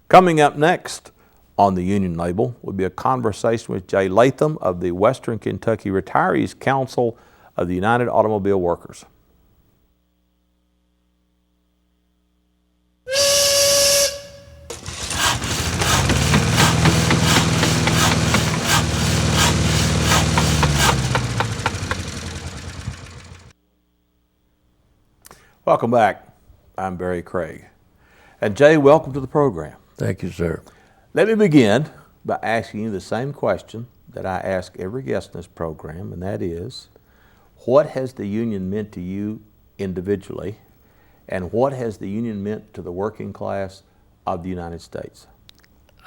Coming up next on the Union Label will be a conversation with Jay Latham of the Western Kentucky Retirees Council of the United Automobile Workers. Welcome back. I'm Barry Craig. And Jay, welcome to the program. Thank you, sir. Let me begin by asking you the same question that I ask every guest in this program, and that is, what has the union meant to you individually, and what has the union meant to the working class of the United States?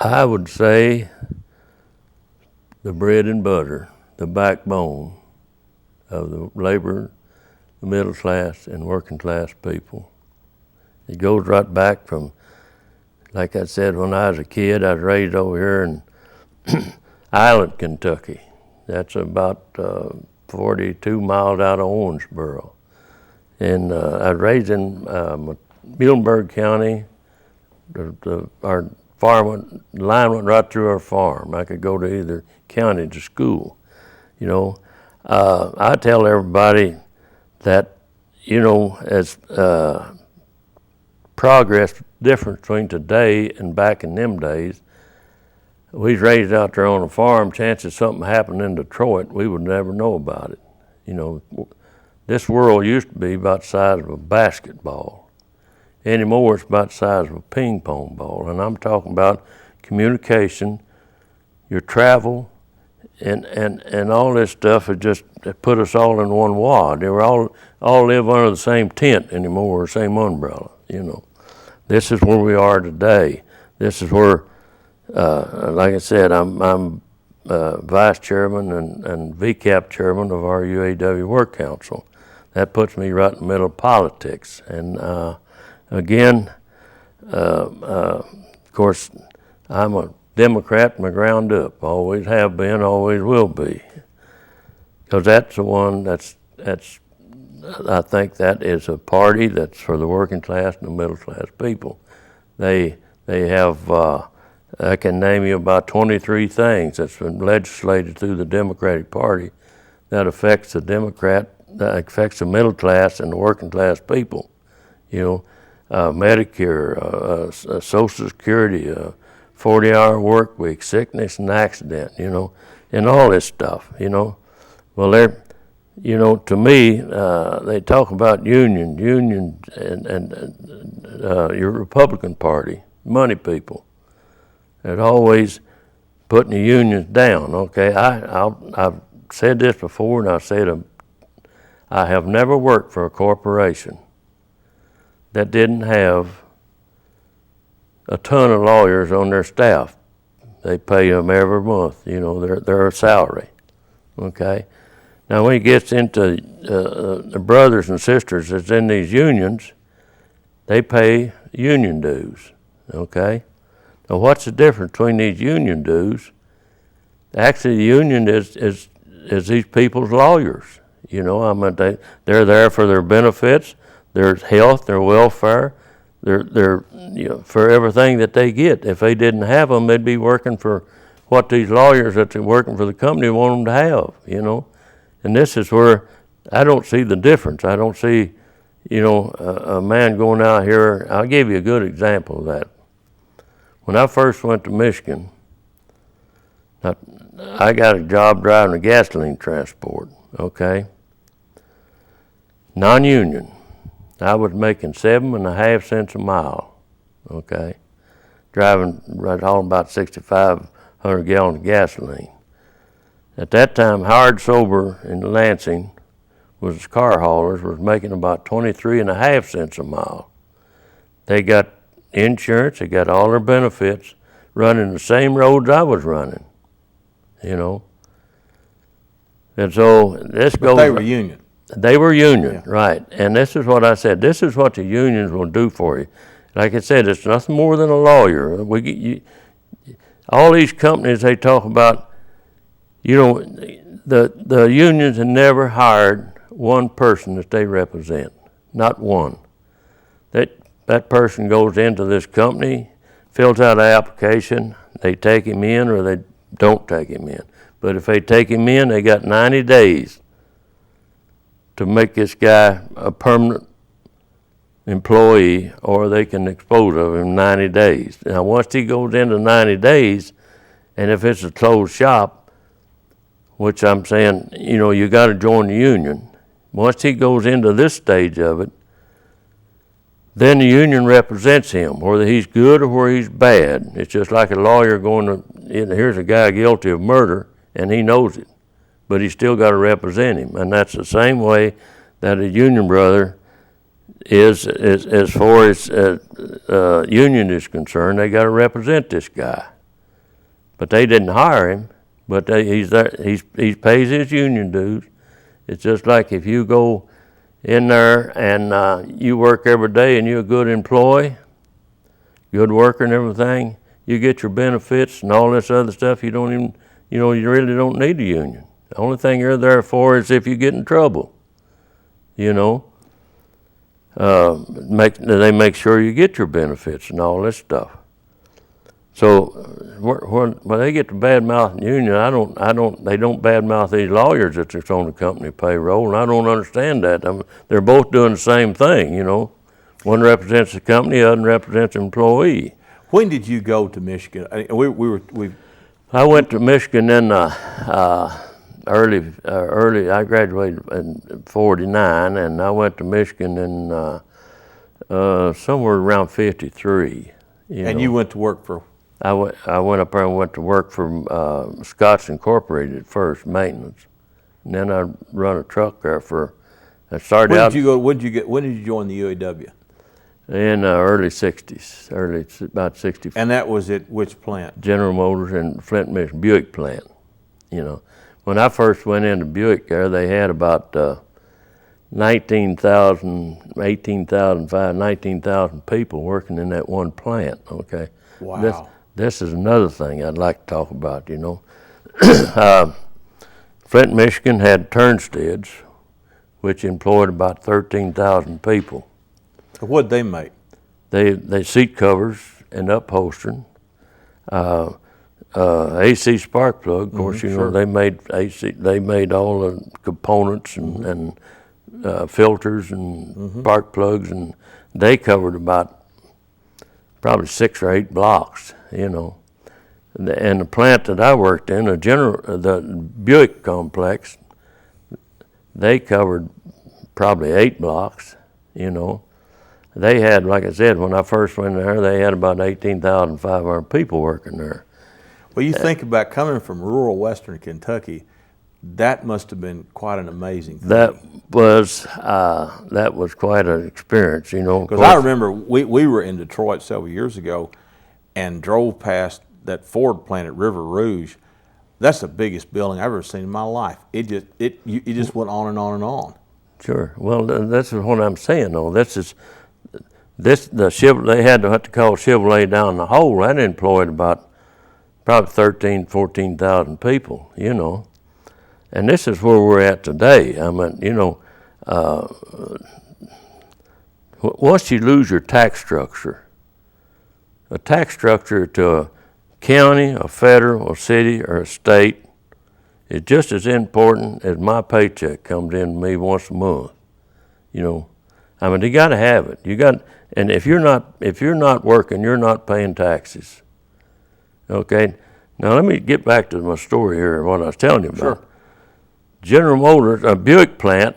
I would say the bread and butter, the backbone of the labor, the middle class, and working class people. It goes right back from, like I said, when I was a kid, I was raised over here in Island, Kentucky. That's about 42 miles out of Owensboro. And I was raised in Muhlenberg County. Our farm line went right through our farm. I could go to either county to school. You know, I tell everybody that, you know, as progress difference between today and back in them days, we was raised out there on a farm. Chances something happened in Detroit, we would never know about it. You know, this world used to be about the size of a basketball. Anymore, it's about the size of a ping pong ball. And I'm talking about communication, your travel, and all this stuff has just put us all in one wad. They were all live under the same tent anymore, or same umbrella, you know. This is where we are today. This is where, like I said, I'm vice chairman and VCAP chairman of our UAW Work Council. That puts me right in the middle of politics. And again, of course, I'm a Democrat from the ground up. Always have been, always will be. Because that's the one I think that is a party that's for the working class and the middle class people. They have, I can name you about 23 things that's been legislated through the Democratic Party that affects the middle class and the working class people. You know, Medicare, Social Security, 40-hour work week, sickness and accident, you know, and all this stuff, you know. Well, you know, to me, they talk about union and your Republican Party, money people. They're always putting the unions down, okay? I've said this before, and I said I have never worked for a corporation that didn't have a ton of lawyers on their staff. They pay them every month, you know, their salary, okay? Now, when it gets into the brothers and sisters that's in these unions, they pay union dues, okay? Now, what's the difference between these union dues? Actually, the union is these people's lawyers. You know, I mean, they're there for their benefits, their health, their welfare, their you know, for everything that they get. If they didn't have them, they'd be working for what these lawyers that are working for the company want them to have, you know. And this is where I don't see the difference. I don't see, you know, a man going out here. I'll give you a good example of that. When I first went to Michigan, I got a job driving a gasoline transport, okay? Non-union. I was making 7.5 cents a mile, okay? Driving right all about 6,500 gallons of gasoline. At that time, Howard Sober in Lansing was car haulers, was making about 23.5 cents a mile. They got insurance, they got all their benefits, running the same roads I was running, you know. And so this goes. But they were union. They were union, yeah. Right. And this is what I said. This is what the unions will do for you. Like I said, it's nothing more than a lawyer. All these companies they talk about, you know, the unions have never hired one person that they represent, not one. That person goes into this company, fills out an application, they take him in or they don't take him in. But if they take him in, they got 90 days to make this guy a permanent employee, or they can dispose of him in 90 days. Now, once he goes into 90 days, and if it's a closed shop, which I'm saying, you know, you got to join the union. Once he goes into this stage of it, then the union represents him, whether he's good or whether he's bad. It's just like a lawyer going to, here's a guy guilty of murder, and he knows it, but he's still got to represent him. And that's the same way that a union brother is as far as union is concerned. They got to represent this guy. But they didn't hire him, but he's there, he pays his union dues. It's just like if you go in there and you work every day and you're a good employee, good worker and everything, you get your benefits and all this other stuff. You don't even, you know, you really don't need a union. The only thing you're there for is if you get in trouble, you know. They make sure you get your benefits and all this stuff. So when they get to bad mouthing union, they don't bad mouth these lawyers that's on the company payroll, and I don't understand that. They're both doing the same thing, you know. One represents the company, the other represents the employee. When did you go to Michigan? I went to Michigan in early. I graduated in '49, and I went to Michigan in somewhere around '53. You went to work for? I went up there and went to work for Scott's Incorporated at first, maintenance, and then I run a truck there for. I started When out. did you go? When did you join the UAW? In early '60s, about '60. And that was at which plant? General Motors in Flint, Michigan, Buick plant. You know, when I first went into Buick there, they had about 19,000 people working in that one plant. Okay. Wow. This is another thing I'd like to talk about, you know. Flint, Michigan had Turnsteads, which employed about 13,000 people. What'd they make? They seat covers and upholstering. AC spark plug, of course, you know, they made AC, they made all the components and filters and spark plugs, and they covered about probably 6 or 8 blocks, you know. And the plant that I worked in, the Buick complex, they covered probably 8 blocks, you know. They had, like I said, when I first went there, they had about 18,500 people working there. Well, you think about coming from rural western Kentucky, that must have been quite an amazing thing. That was quite an experience, you know. Because I remember we were in Detroit several years ago and drove past that Ford plant at River Rouge. That's the biggest building I've ever seen in my life. It just went on and on and on. Sure. Well, that's what I'm saying, though. They had to call Chevrolet down the hole. That employed about probably 14,000 people, you know. And this is where we're at today. I mean, you know, once you lose your tax structure, a tax structure to a county, a federal, a city, or a state is just as important as my paycheck comes in to me once a month. You know, I mean, you got to have it. And if you're not working, you're not paying taxes. Okay. Now let me get back to my story here, what I was telling you about. Sure. General Motors, a Buick plant,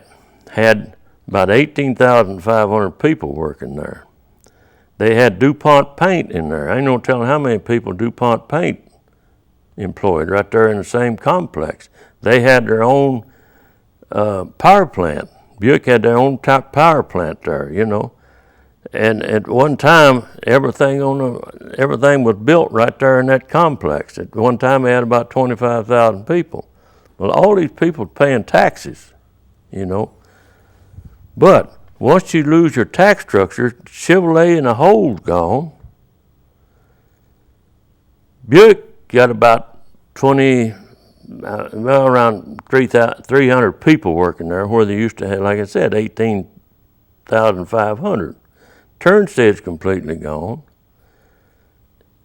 had about 18,500 people working there. They had DuPont paint in there. I ain't no telling how many people DuPont paint employed right there in the same complex. They had their own power plant. Buick had their own type power plant there, you know. And at one time, everything was built right there in that complex. At one time, they had about 25,000 people. Well, all these people paying taxes, you know. But once you lose your tax structure, Chevrolet in a hole's gone. Buick got about around 300 people working there, where they used to have, like I said, 18,500. Turnstead's completely gone.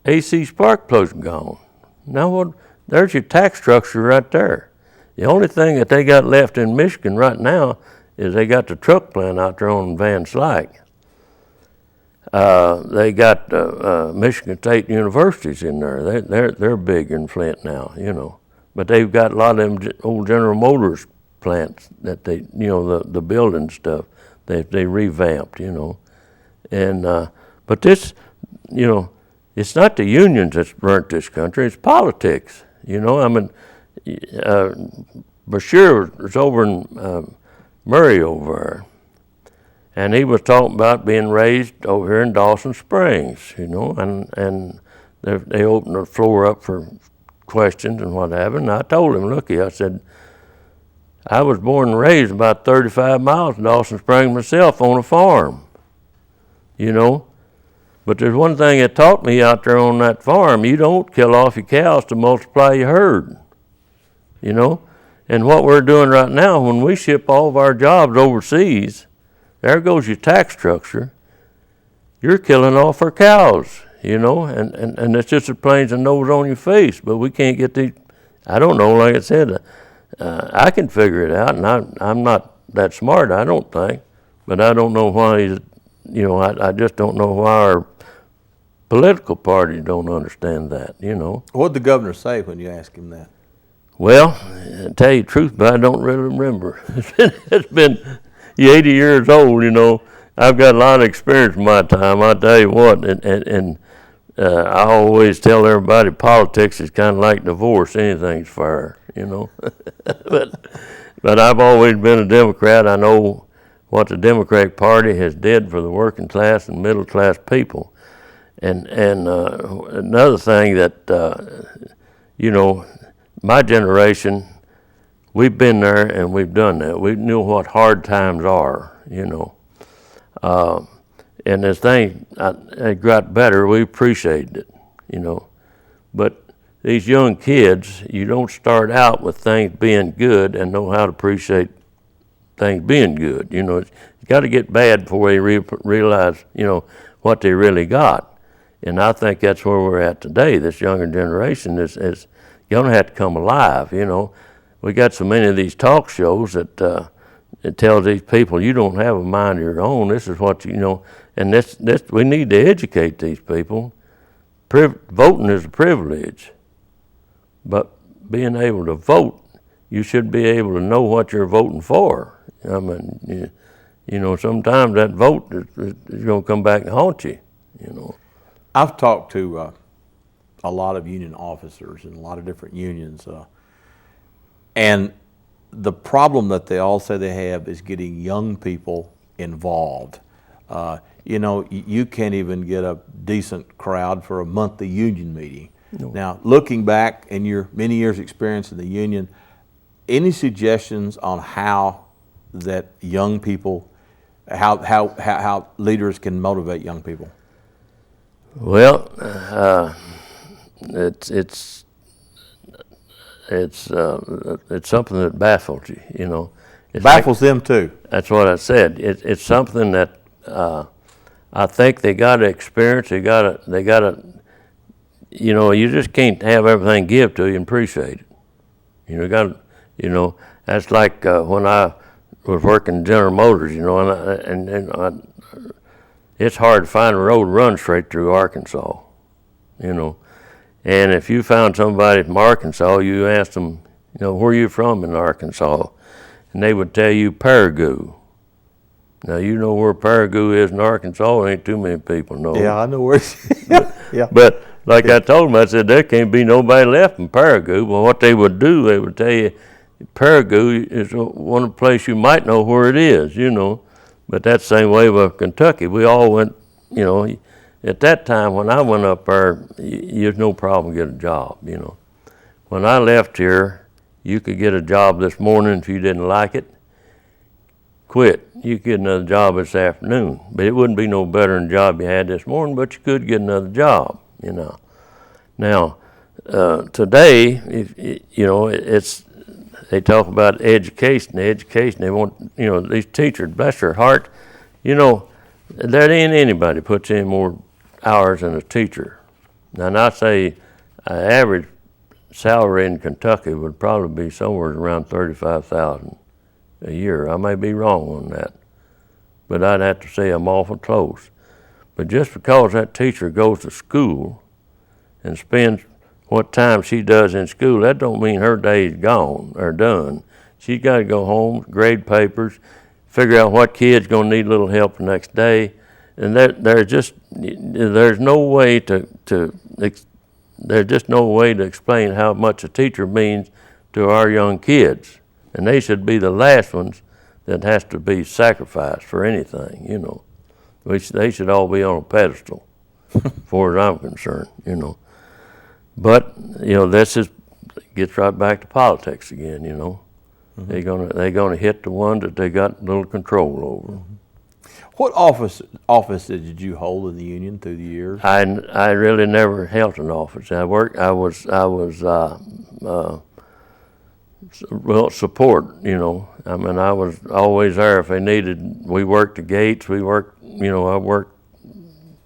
AC spark plugs are gone. Now what? There's your tax structure right there. The only thing that they got left in Michigan right now is they got the truck plant out there on Van Slyke. They got Michigan State universities in there. They're big in Flint now, you know. But they've got a lot of them old General Motors plants that they, you know, the building stuff they revamped, you know. And but this, you know, it's not the unions that's burnt this country. It's politics, you know. I mean, Bashir was over in Murray over there, and he was talking about being raised over here in Dawson Springs, you know, and they opened the floor up for questions and what have you. And I told him, looky, I said, I was born and raised about 35 miles from Dawson Springs myself on a farm, you know. But there's one thing that taught me out there on that farm: you don't kill off your cows to multiply your herd, you know. And what we're doing right now, when we ship all of our jobs overseas, there goes your tax structure. You're killing off our cows, you know, and it's just as plain as a nose on your face. But we can't get these. I don't know, like I said, I can figure it out, and I'm not that smart, I don't think, but I don't know why he's, you know, I just don't know why our political parties don't understand that, you know. What did the governor say when you asked him that? Well, to tell you the truth, but I don't really remember. It's been 80 years old, you know. I've got a lot of experience in my time, I tell you what, and I always tell everybody politics is kind of like divorce, anything's fair, you know. But I've always been a Democrat. I know what the Democratic Party has did for the working class and middle class people. And another thing that, you know, my generation, we've been there and we've done that. We knew what hard times are, you know. And as things got better, we appreciated it, you know. But these young kids, you don't start out with things being good and know how to appreciate things being good. You know, you got to get bad before they realize, you know, what they really got. And I think that's where we're at today. This younger generation is going to have to come alive, you know. We got so many of these talk shows that it tells these people, you don't have a mind of your own. This is what you know. And this we need to educate these people. Voting is a privilege, but being able to vote, you should be able to know what you're voting for. I mean, you know, sometimes that vote is going to come back and haunt you, you know. I've talked to a lot of union officers in a lot of different unions, and the problem that they all say they have is getting young people involved. You know, you can't even get a decent crowd for a monthly union meeting. No. Now, looking back in your many years' experience in the union, any suggestions on how that young people, how leaders can motivate young people? Well, it's something that baffles you, you know. It baffles them too. That's what I said. It's something that I think they got to experience. They got to, you know. You just can't have everything give to you and appreciate it. You know, you know. That's like when I was working General Motors, you know, and it's hard to find a road to run straight through Arkansas, you know. And if you found somebody from Arkansas, you asked them, you know, where are you from in Arkansas? And they would tell you Paragould. Now, you know where Paragould is in Arkansas. Ain't too many people know. Yeah, I know where it's yeah. But like I told them, I said, there can't be nobody left in Paragould. Well, what they would do, they would tell you, Paragould is one of the places you might know where it is, you know. But that's the same way with Kentucky. We all went, you know, at that time when I went up there, there's no problem getting a job, you know. When I left here, you could get a job this morning if you didn't like it. Quit. You could get another job this afternoon. But it wouldn't be no better than the job you had this morning, but you could get another job, you know. Now, today, you know, they talk about education. They want, you know, these teachers, bless their heart, you know, there ain't anybody puts in more hours than a teacher. And I say average salary in Kentucky would probably be somewhere around $35,000 a year. I may be wrong on that, but I'd have to say I'm awful close. But just because that teacher goes to school and spends what time she does in school, that don't mean her day's gone or done. She's got to go home, grade papers, figure out what kid's going to need a little help the next day, and there's no way to explain how much a teacher means to our young kids, and they should be the last ones that has to be sacrificed for anything, you know. They should all be on a pedestal, as far as I'm concerned, you know. But you know, this gets right back to politics again, you know. Mm-hmm. They're gonna hit the one that they got little control over. Mm-hmm. What office did you hold in the union through the years? I really never held an office. I was support, you know. I mean, I was always there if they needed. We worked the gates. I worked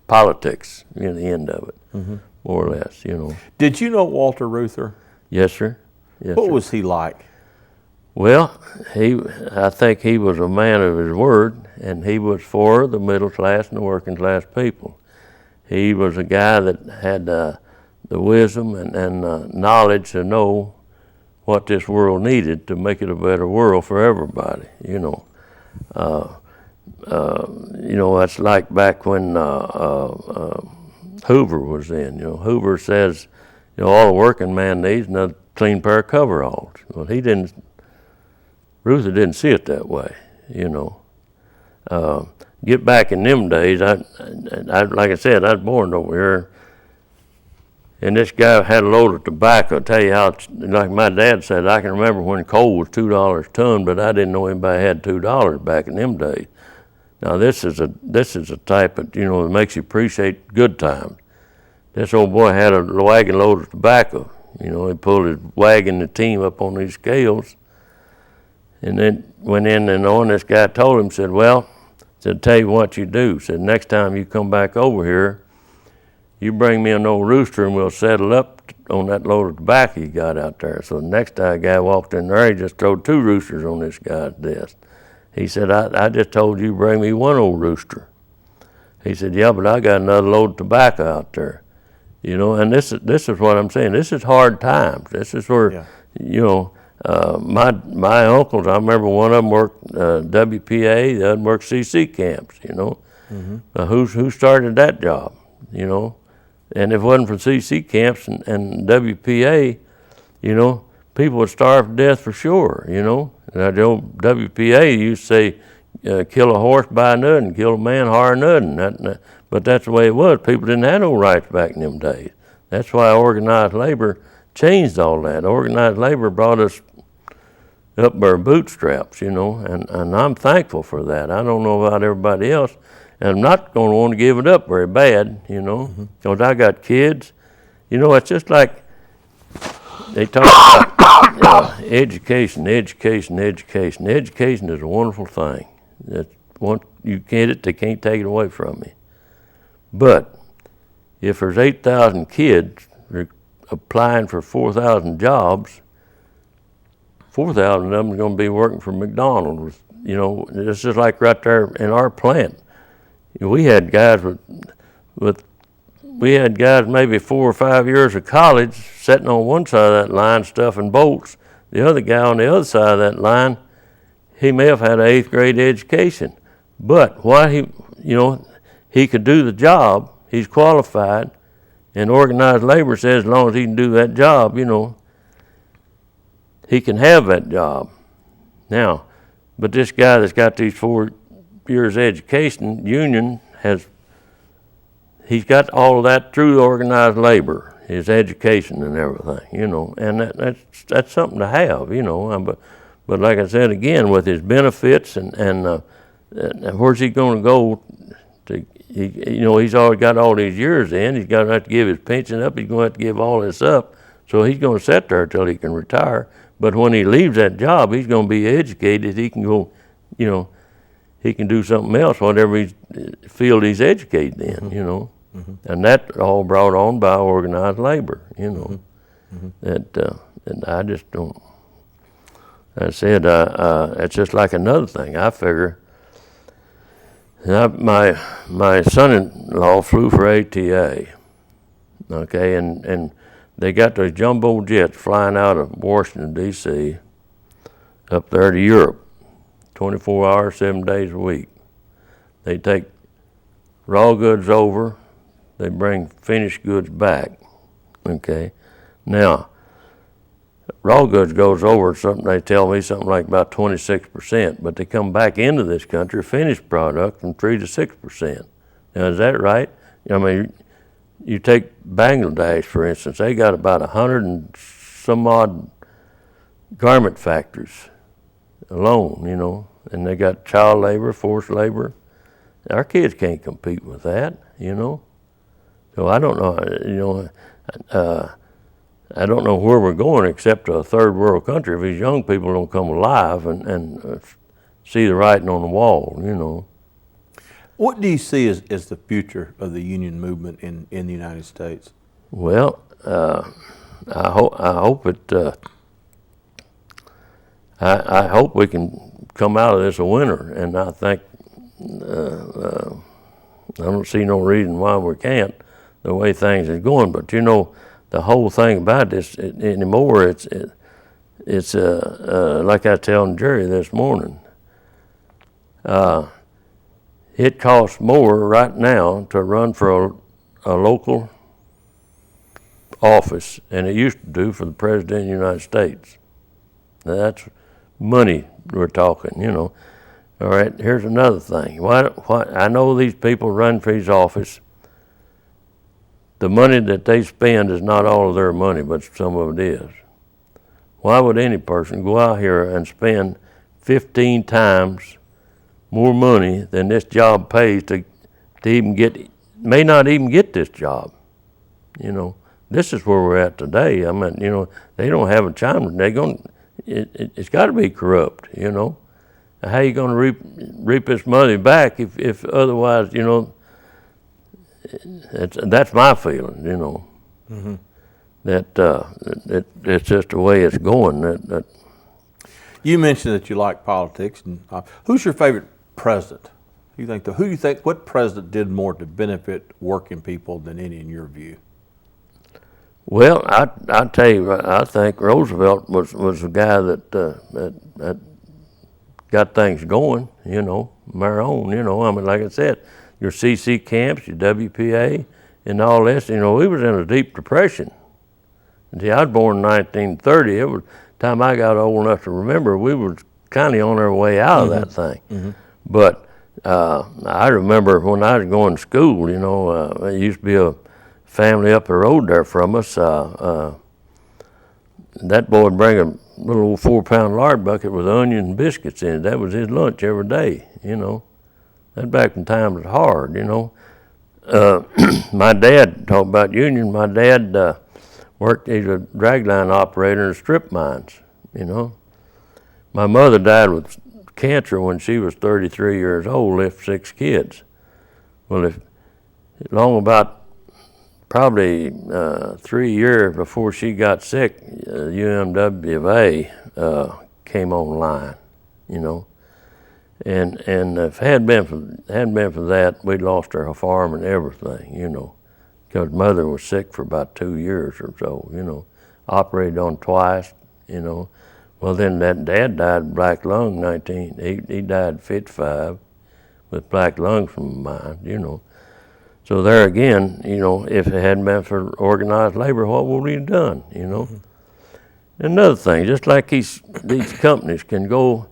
politics in the end of it, mm-hmm. more or less, you know. Did you know Walter Reuther? Yes, sir. Yes, what sir. was he like? Well, I think he was a man of his word, and he was for the middle class and the working class people. He was a guy that had the wisdom and knowledge to know what this world needed to make it a better world for everybody, you know. You know, that's like back when Hoover was in. You know, Hoover says, you know, all a working man needs is another clean pair of coveralls. Well, Reuther didn't see it that way, you know. Get back in them days, I like I said, I was born over here, and this guy had a load of tobacco. I'll tell you how, like my dad said, I can remember when coal was $2 a ton, but I didn't know anybody had $2 back in them days. Now this is a type of, you know, that makes you appreciate good times. This old boy had a wagon load of tobacco. You know, he pulled his wagon, the team up on these scales, and then went in and on. This guy told him, said, well, said, tell you what you do. Said, next time you come back over here, you bring me an old rooster and we'll settle up on that load of tobacco you got out there. So the next time a guy walked in there, he just threw 2 roosters on this guy's desk. He said, I just told you bring me 1 old rooster. He said, yeah, but I got another load of tobacco out there. You know, and this is what I'm saying. This is hard times. This is where, yeah. You know, my uncles, I remember one of them worked WPA, the other worked CC camps, you know. Mm-hmm. Who started that job, you know? And if it wasn't for CC camps and WPA, you know, people would starve to death for sure, you know. Now, the old WPA used to say, kill a horse by nothing, kill a man hard nothing. But that's the way it was. People didn't have no rights back in them days. That's why organized labor changed all that. Organized labor brought us up by our bootstraps, you know, and I'm thankful for that. I don't know about everybody else, and I'm not going to want to give it up very bad, you know, because I got kids. You know, it's just like they talk about education. Education is a wonderful thing. You get it, they can't take it away from you. But if there's 8,000 kids applying for 4,000 jobs, 4,000 of them are going to be working for McDonald's. You know, it's just like right there in our plant. We had guys we had guys maybe 4 or 5 years of college sitting on one side of that line stuffing bolts. The other guy on the other side of that line, he may have had an 8th grade education, but he could do the job. He's qualified, and organized labor says as long as he can do that job, you know, he can have that job. Now, but this guy that's got these 4 years education, union, he's got all of that through organized labor, his education and everything, you know, and that's something to have, you know. But like I said again, with his benefits and where's he going to go? You know, he's already got all these years in. He's going to have to give his pension up. He's going to have to give all this up. So he's going to sit there until he can retire. But when he leaves that job, he's going to be educated. He can go, you know, he can do something else, whatever field he's educated in, you know. And that all brought on by organized labor, you know. And I just don't. I said, it's just like another thing. I figure. My son-in-law flew for ATA. Okay, and they got those jumbo jets flying out of Washington D.C. up there to Europe, 24 hours, 7 days a week. They take raw goods over, they bring finished goods back. Okay, now raw goods goes over something, they tell me something like about 26%, but they come back into this country, finished product, from 3 to 6%. Now, is that right? I mean, you take Bangladesh, for instance, they got about 100 and some odd garment factories alone, you know, and they got child labor, forced labor. Our kids can't compete with that, you know. So I don't know, you know, I don't know where we're going except to a third world country if these young people don't come alive and see the writing on the wall, you know. What do you see as the future of the union movement in the United States? Well, I hope I hope we can come out of this a winner, and I think I don't see no reason why we can't, the way things is going. But you know, the whole thing about this anymore, it's like I was telling Jerry this morning. It costs more right now to run for a local office than it used to do for the President of the United States. Now that's money we're talking, you know. All right, here's another thing. Why I know these people run for his office. The money that they spend is not all of their money, but some of it is. Why would any person go out here and spend 15 times more money than this job pays to even get, may not even get this job? You know, this is where we're at today. I mean, you know, they don't have a chime. It's got to be corrupt, you know. How are you going to reap this money back if otherwise, you know, that's my feeling, you know. That it's just the way it's going. That You mentioned that you like politics, and who's your favorite president? What president did more to benefit working people than any in your view? Well, I tell you, I think Roosevelt was the guy that got things going, you know, our own, you know. I mean, like I said, your CC camps, your WPA, and all this, you know, we was in a deep depression. And see, I was born in 1930. It was time I got old enough to remember, we were kind of on our way out of that thing. But I remember when I was going to school, you know, there used to be a family up the road there from us. That boy would bring a little old 4-pound lard bucket with onion and biscuits in it. That was his lunch every day, you know. That back when times was hard, you know. My dad, talk about union, my dad worked, he's a dragline operator in strip mines, you know. My mother died with cancer when she was 33 years old, left 6 kids. Well, long about probably 3 years before she got sick, UMWA came online, you know. And if it hadn't been for that, we'd lost our farm and everything, you know, because Mother was sick for about 2 years or so, you know, operated on twice, you know. Well, then that Dad died of black lung, he died at 55 with black lung from a mine, you know. So there again, you know, if it hadn't been for organized labor, what would we have done, you know? Another thing, just like these companies can go,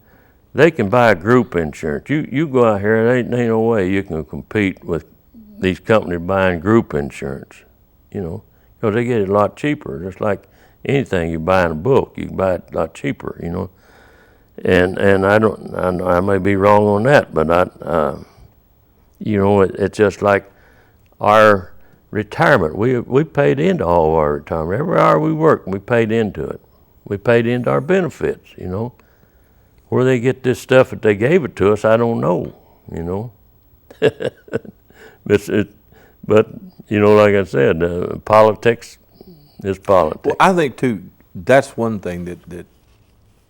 they can buy group insurance. You go out here, there ain't no way you can compete with these companies buying group insurance, you know, because they get it a lot cheaper. Just like anything you buy in a book, you can buy it a lot cheaper, you know. And I may be wrong on that, but you know, it's just like our retirement. We paid into all of our retirement. Every hour we worked, we paid into it. We paid into our benefits, you know. Where they get this stuff that they But, you know, like I said, politics is politics. Well, I think too, that's one thing that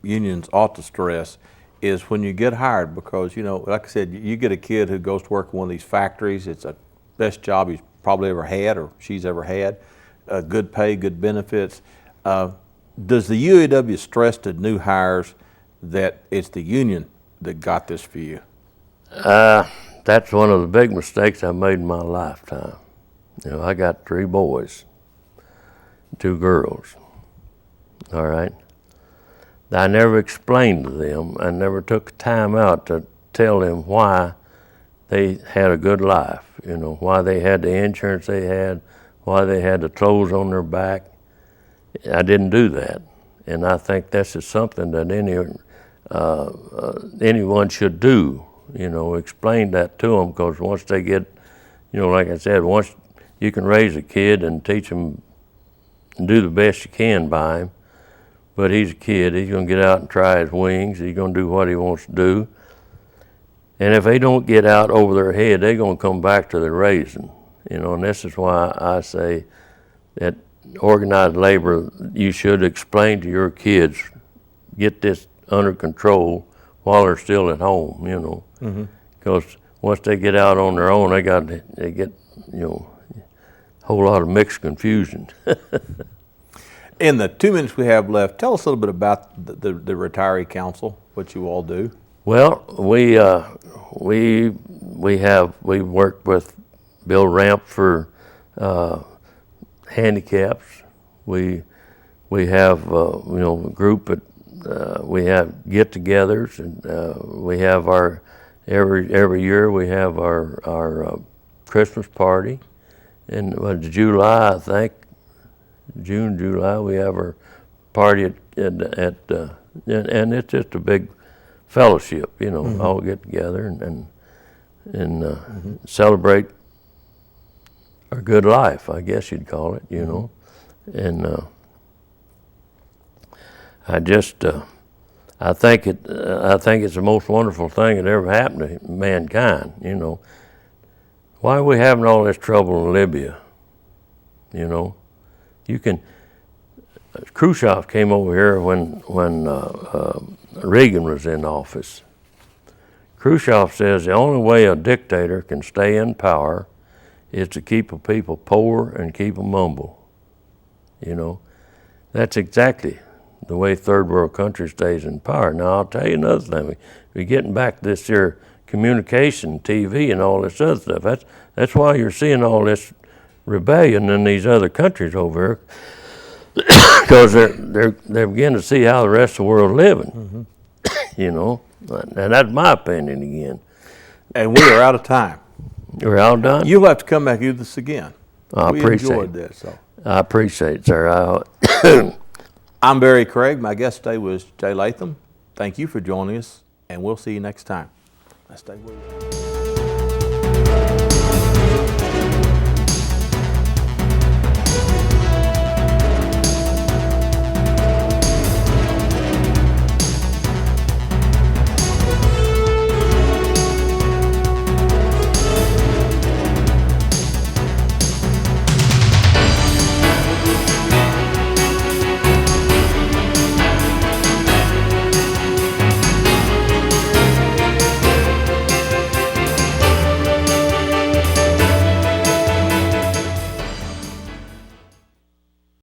unions ought to stress is when you get hired, because, you know, like I said, you get a kid who goes to work in one of these factories, it's the best job he's probably ever had or she's ever had, good pay, good benefits. Does the UAW stress to new hires that it's the union that got this for you? That's one of the big mistakes I made in my lifetime. You know, I got 3 boys, 2 girls, all right? I never explained to them, I never took time out to tell them why they had a good life, you know, why they had the insurance they had, why they had the clothes on their back. I didn't do that, and I think this is something that anyone should do, you know, explain that to them, because once they get, you know, like I said, once you can raise a kid and teach him and do the best you can by him, but he's a kid, he's gonna get out and try his wings, he's gonna do what he wants to do. And if they don't get out over their head, they're gonna come back to their raising, you know, and this is why I say that organized labor, you should explain to your kids, get this under control while they're still at home, you know. Because once they get out on their own, they get, you know, a whole lot of mixed confusion. In the 2 minutes we have left, tell us a little bit about the retiree council, what you all do. Well, we work with build ramp for handicaps. We have you know, a group that we have get-togethers, and we have our every year we have our Christmas party. In July, I think, June, July, we have our party and it's just a big fellowship, you know, all get together and celebrate our good life, I guess you'd call it, you know. And I think it's the most wonderful thing that ever happened to mankind, you know. Why are we having all this trouble in Libya, you know? Khrushchev came over here when Reagan was in office. Khrushchev says the only way a dictator can stay in power is to keep a people poor and keep them humble. You know, that's exactly the way third world country stays in power. Now I'll tell you another thing. We're getting back to this here communication, TV, and all this other stuff. That's why you're seeing all this rebellion in these other countries over here, because they're beginning to see how the rest of the world living. You know, and that's my opinion again. And we are out of time. You're all done? You'll have to come back and do this again. I appreciate enjoyed this. So. I appreciate it, sir. I'm Barry Craig. My guest today was Jay Latham. Thank you for joining us, and we'll see you next time. Let's stay with you.